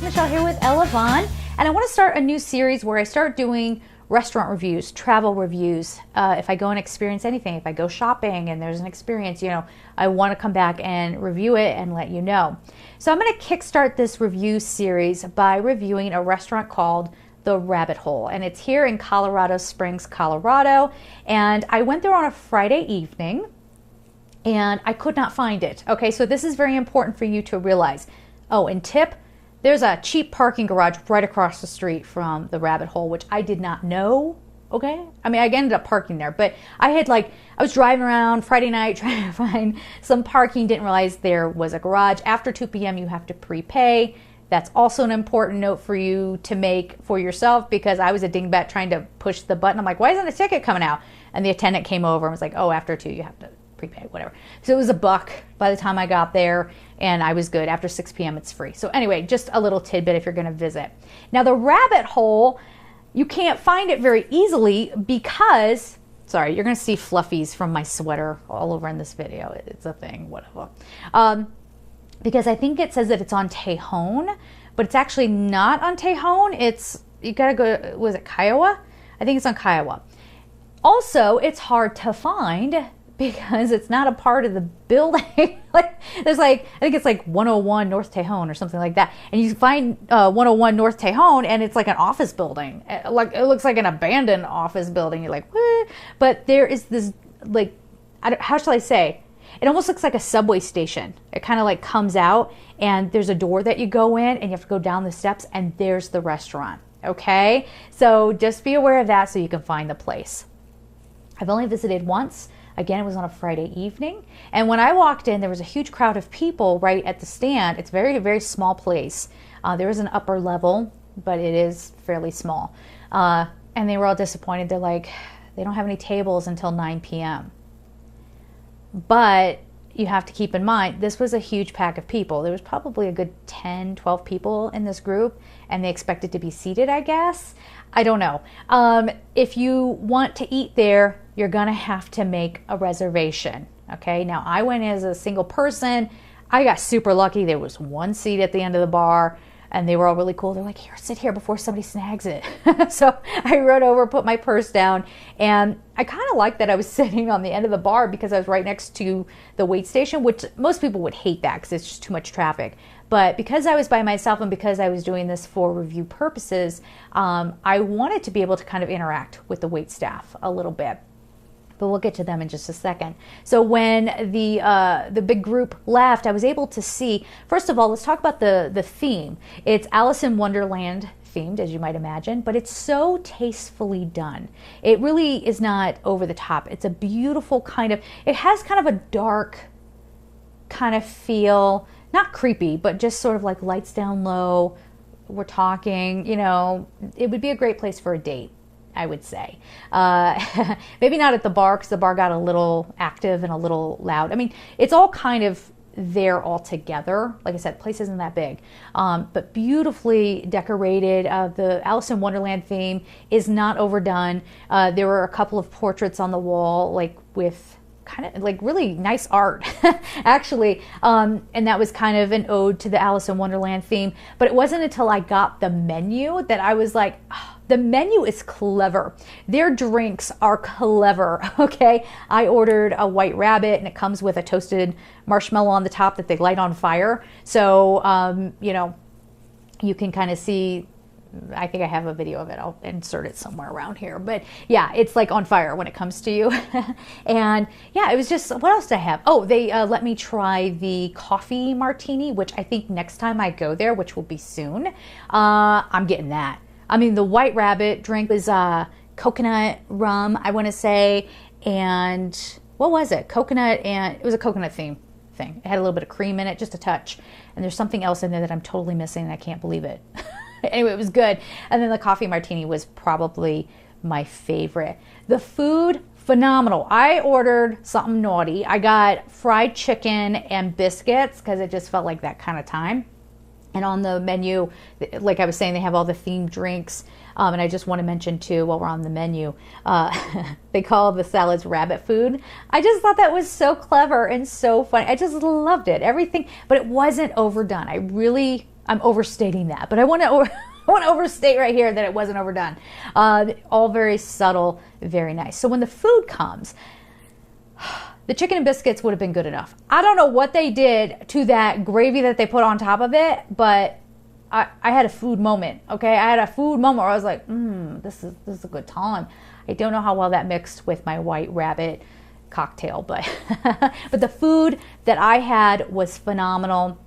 Michelle here with Ella Vaughn, and I want to start a new series where I start doing restaurant reviews, travel reviews. If I go and experience anything, if I go shopping and there's an experience, I want to come back and review it and let you know. So I'm going to kickstart this review series by reviewing a restaurant called The Rabbit Hole, and it's here in Colorado Springs, Colorado. And I went there on a Friday evening and I could not find it. Okay, so this is very important for you to realize. Oh, and tip, there's a cheap parking garage right across the street from the Rabbit Hole, which I did not know. Okay, I mean, I ended up parking there, but I was driving around Friday night trying to find some parking, didn't realize there was a garage. After 2 p.m. you have to prepay. That's also an important note for you to make for yourself, because I was a dingbat trying to push the button. I'm like, why isn't the ticket coming out? And the attendant came over and was like, oh, after 2 you have to prepay, whatever. So it was $1 by the time I got there, and I was good. After 6 p.m. it's free. So anyway, just a little tidbit if you're going to visit. Now the Rabbit Hole, you can't find it very easily because, sorry, you're going to see fluffies from my sweater all over in this video. It's a thing, whatever. Because I think it says that it's on Tejon, but it's actually not on Tejon. You got to go, was it Kiowa? I think it's on Kiowa. Also, it's hard to find because it's not a part of the building. There's I think it's 101 North Tejon or something like that. And you find 101 North Tejon and it's like an office building. It looks like an abandoned office building. You're like, what? But there is this, how shall I say? It almost looks like a subway station. It kind of comes out and there's a door that you go in and you have to go down the steps and there's the restaurant. Okay? So just be aware of that so you can find the place. I've only visited once. Again, it was on a Friday evening. And when I walked in, there was a huge crowd of people right at the stand. It's a very, very small place. There is an upper level, but it is fairly small. And they were all disappointed. They're like, they don't have any tables until 9 p.m. But you have to keep in mind, this was a huge pack of people. There was probably a good 10, 12 people in this group, and they expected to be seated, I guess. I don't know. If you want to eat there, you're going to have to make a reservation. Okay, now I went as a single person. I got super lucky. There was one seat at the end of the bar, and they were all really cool. They're like, here, sit here before somebody snags it. So I rode over, put my purse down, and I kind of liked that I was sitting on the end of the bar because I was right next to the wait station, which most people would hate that because it's just too much traffic. But because I was by myself and because I was doing this for review purposes, I wanted to be able to kind of interact with the wait staff a little bit. But we'll get to them in just a second. So when the big group left, I was able to see, first of all, let's talk about the theme. It's Alice in Wonderland themed, as you might imagine, but it's so tastefully done. It really is not over the top. It's a beautiful it has kind of a dark kind of feel, not creepy, but just sort of like lights down low. We're talking, it would be a great place for a date, I would say. Maybe not at the bar, because the bar got a little active and a little loud. I mean, it's all kind of there all together. Like I said, the place isn't that big, but beautifully decorated. The Alice in Wonderland theme is not overdone. There were a couple of portraits on the wall, with kind of really nice art, actually. And that was kind of an ode to the Alice in Wonderland theme. But it wasn't until I got the menu that I was like, oh, the menu is clever. Their drinks are clever, okay? I ordered a White Rabbit, and it comes with a toasted marshmallow on the top that they light on fire. So, you can kind of see, I think I have a video of it. I'll insert it somewhere around here. But yeah, it's on fire when it comes to you. And yeah, it was just, what else did I have? Oh, they let me try the coffee martini, which I think next time I go there, which will be soon, I'm getting that. I mean, the White Rabbit drink was coconut rum, I want to say, and what was it? Coconut, and it was a coconut theme thing. It had a little bit of cream in it, just a touch. And there's something else in there that I'm totally missing, and I can't believe it. Anyway, it was good. And then the coffee martini was probably my favorite. The food, phenomenal. I ordered something naughty. I got fried chicken and biscuits because it just felt like that kind of time. And on the menu, like I was saying, they have all the themed drinks. And I just want to mention too, while we're on the menu, they call the salads rabbit food. I just thought that was so clever and so funny. I just loved it, everything, but it wasn't overdone. I really I'm overstating that, but I want to I want to overstate right here that it wasn't overdone. All very subtle, very nice. So when the food comes, the chicken and biscuits would have been good enough. I don't know what they did to that gravy that they put on top of it, but I had a food moment, okay? I had a food moment where I was like, this is a good time. I don't know how well that mixed with my White Rabbit cocktail, but but the food that I had was phenomenal,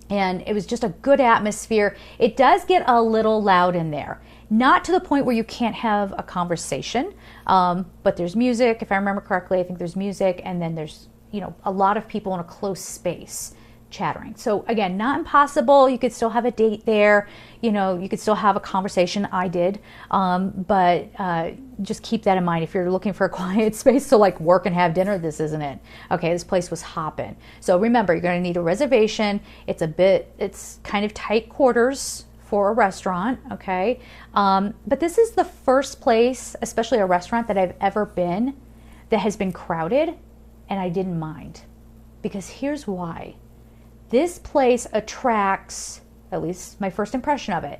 and it was just a good atmosphere. It does get a little loud in there, not to the point where you can't have a conversation, but there's music. If I remember correctly, I think there's music, and then there's, you know, a lot of people in a close space chattering. So again, not impossible. You could still have a date there. You know, you could still have a conversation. I did, but just keep that in mind. If you're looking for a quiet space to like work and have dinner, this isn't it. Okay, this place was hopping. So remember, you're going to need a reservation. It's kind of tight quarters for a restaurant. Okay, but this is the first place, especially a restaurant, that I've ever been that has been crowded, and I didn't mind, because here's why. This place attracts, at least my first impression of it,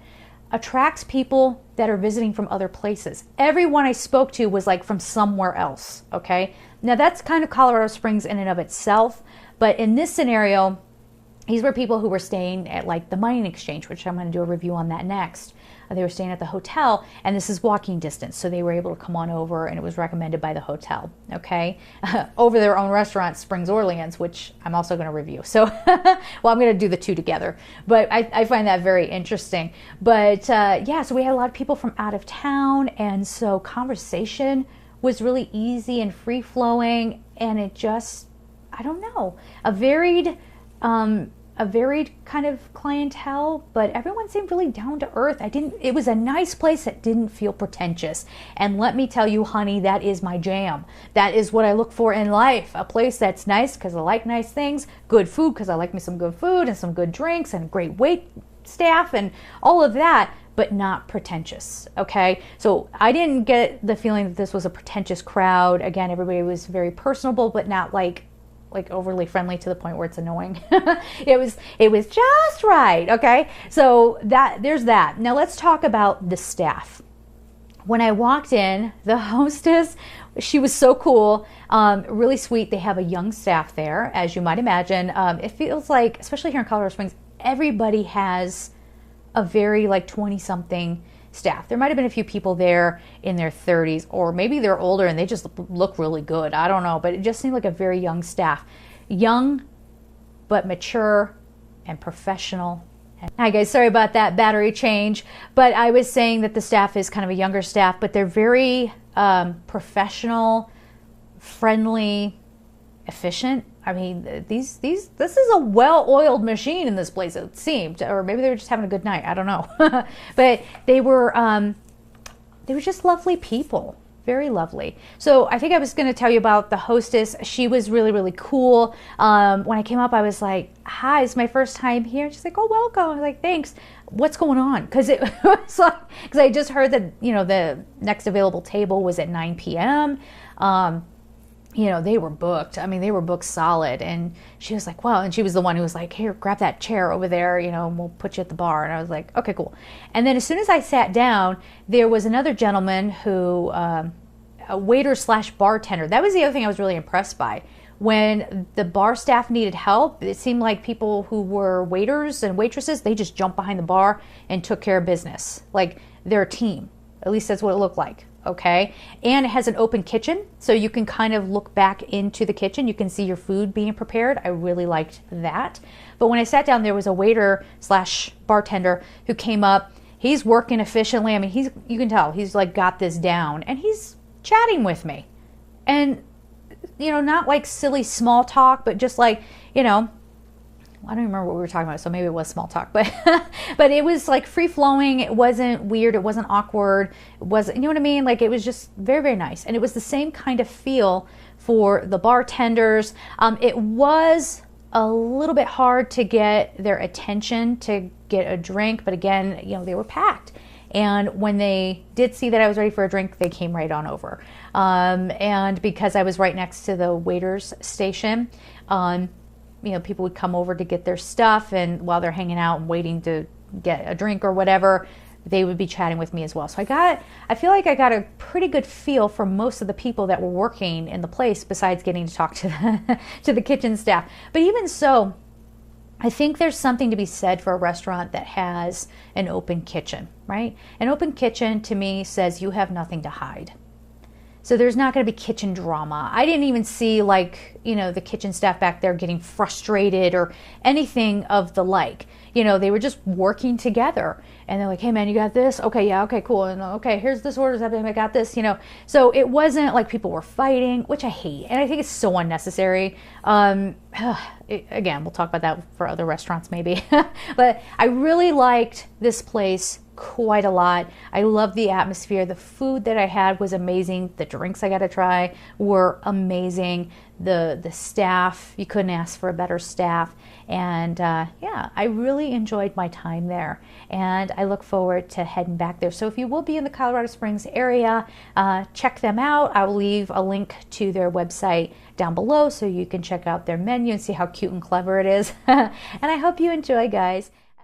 attracts people that are visiting from other places. Everyone I spoke to was like from somewhere else, okay? Now that's kind of Colorado Springs in and of itself, but in this scenario, these were people who were staying at like the mining exchange, which I'm going to do a review on that next. They were staying at the hotel, and this is walking distance, so they were able to come on over, and it was recommended by the hotel, okay? Over their own restaurant, Springs Orleans, which I'm also going to review. So, well, I'm going to do the two together, but I find that very interesting. But yeah, so we had a lot of people from out of town, and so conversation was really easy and free-flowing, and it just, I don't know, a varied kind of clientele, but everyone seemed really down to earth. It was a nice place that didn't feel pretentious. And let me tell you, honey, that is my jam. That is what I look for in life. A place that's nice because I like nice things, good food because I like me some good food, and some good drinks, and great wait staff, and all of that, but not pretentious, okay? So I didn't get the feeling that this was a pretentious crowd. Again, everybody was very personable, but not like overly friendly to the point where it's annoying. It was just right, okay? So there's that. Now let's talk about the staff. When I walked in, the hostess, she was so cool, really sweet. They have a young staff there, as you might imagine. It feels like, especially here in Colorado Springs, everybody has a very like 20-something staff. There might have been a few people there in their 30s, or maybe they're older and they just look really good. I don't know, but it just seemed like a very young staff. Young, but mature and professional. Hi guys, sorry about that battery change, but I was saying that the staff is kind of a younger staff, but they're very professional, friendly, efficient. I mean, this is a well-oiled machine in this place, it seemed, or maybe they were just having a good night. I don't know, but they were just lovely people, very lovely. So I think I was going to tell you about the hostess. She was really, really cool. When I came up, I was like, "Hi, it's my first time here." She's like, "Oh, welcome." I was like, "Thanks. What's going on?" Because it was like, because I just heard that, you know, the next available table was at 9 p.m. You know, they were booked. I mean, they were booked solid. And she was like, wow. And she was the one who was like, "Here, grab that chair over there, you know, and we'll put you at the bar." And I was like, okay, cool. And then as soon as I sat down, there was another gentleman who, a waiter / bartender. That was the other thing I was really impressed by. When the bar staff needed help, it seemed like people who were waiters and waitresses, they just jumped behind the bar and took care of business. Like they're a team. At least that's what it looked like. Okay, and it has an open kitchen, so you can kind of look back into the kitchen. You can see your food being prepared. I really liked that. But when I sat down, there was a waiter / bartender who came up. He's working efficiently. I mean, you can tell he's like got this down, and he's chatting with me, and you know, not like silly small talk, but just like, you know, I don't remember what we were talking about, so maybe it was small talk, but but it was like free flowing. It wasn't weird. It wasn't awkward. It wasn't, you know what I mean? Like it was just very, very nice. And it was the same kind of feel for the bartenders. It was a little bit hard to get their attention to get a drink, but again, you know, they were packed. And when they did see that I was ready for a drink, they came right on over. And because I was right next to the waiter's station, people would come over to get their stuff, and while they're hanging out and waiting to get a drink or whatever, they would be chatting with me as well. So I feel like I got a pretty good feel for most of the people that were working in the place, besides getting to talk to to the kitchen staff. But even so, I think there's something to be said for a restaurant that has an open kitchen, right? An open kitchen to me says you have nothing to hide. So there's not going to be kitchen drama. I didn't even see the kitchen staff back there getting frustrated or anything of the like. They were just working together, and they're like, hey man, you got this? Okay, yeah, okay, cool. And okay, here's this order, I got this, So it wasn't like people were fighting, which I hate. And I think it's so unnecessary. Again, we'll talk about that for other restaurants maybe. But I really liked this place quite a lot. I love the atmosphere. The food that I had was amazing. The drinks I got to try were amazing. The staff, you couldn't ask for a better staff. And I really enjoyed my time there. And I look forward to heading back there. So if you will be in the Colorado Springs area, check them out. I will leave a link to their website down below so you can check out their menu and see how cute and clever it is. And I hope you enjoy, guys.